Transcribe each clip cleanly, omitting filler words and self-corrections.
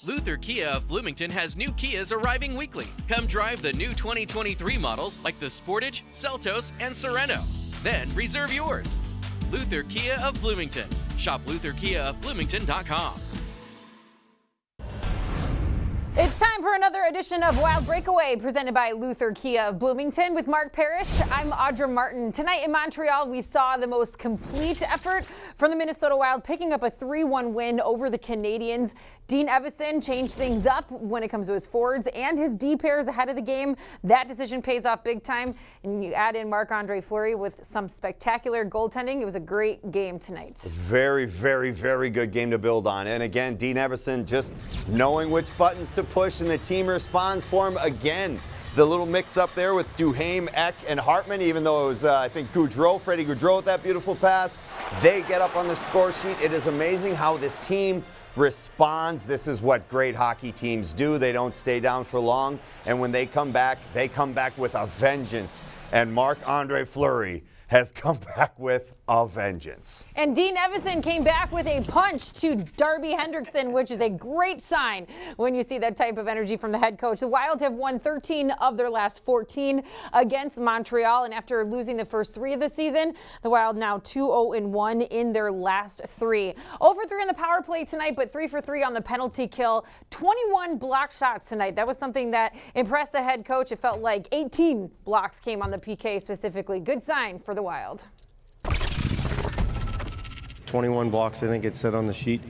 Luther Kia of Bloomington has new Kias arriving weekly. Come drive the new 2023 models like the Sportage, Seltos, and Sorento. Then reserve yours. Luther Kia of Bloomington. Shop LutherKiaofBloomington.com. It's time for another edition of Wild Breakaway, presented by Luther Kia of Bloomington with Mark Parrish. I'm Audra Martin. Tonight in Montreal, we saw the most complete effort from the Minnesota Wild, picking up a 3-1 win over the Canadiens. Dean Evason changed things up when it comes to his forwards and his D pairs ahead of the game. That decision pays off big time. And you add in Marc-Andre Fleury with some spectacular goaltending. It was a great game tonight. Very, very, very good game to build on. And again, Dean Evason just knowing which buttons to push, and the team responds for him again. The little mix-up there with Duhaime, Ek, and Hartman, even though it was, I think, Freddie Gaudreau with that beautiful pass. They get up on the score sheet. It is amazing how this team responds. This is what great hockey teams do. They don't stay down for long, and when they come back with a vengeance. And Marc-Andre Fleury has come back with a vengeance. And Dean Evason came back with a punch to Darby Hendrickson, which is a great sign when you see that type of energy from the head coach. The Wild have won 13 of their last 14 against Montreal, and after losing the first 3 of the season, the Wild now 2-0-1 in their last 3. Over 3 on the power play tonight, but 3 for 3 on the penalty kill. 21 block shots tonight. That was something that impressed the head coach. It felt like 18 blocks came on the PK specifically. Good sign for the Wild. 21 blocks, I think it said on the sheet.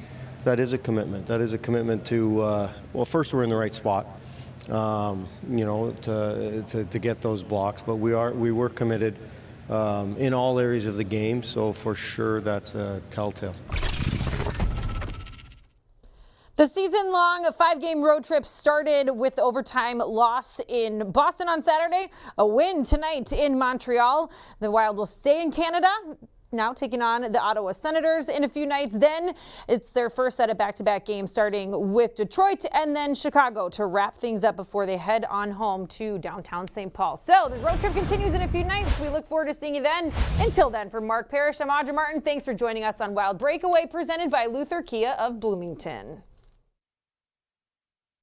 That is a commitment. That is a commitment to, well, first we're in the right spot, to get those blocks. But we were committed in all areas of the game, so for sure that's a telltale. The season-long 5-game road trip started with overtime loss in Boston on Saturday, a win tonight in Montreal. The Wild will stay in Canada, now taking on the Ottawa Senators in a few nights. Then it's their first set of back-to-back games, starting with Detroit and then Chicago to wrap things up before they head on home to downtown St. Paul. So the road trip continues in a few nights. We look forward to seeing you then. Until then, for Mark Parrish, I'm Audra Martin. Thanks for joining us on Wild Breakaway, presented by Luther Kia of Bloomington.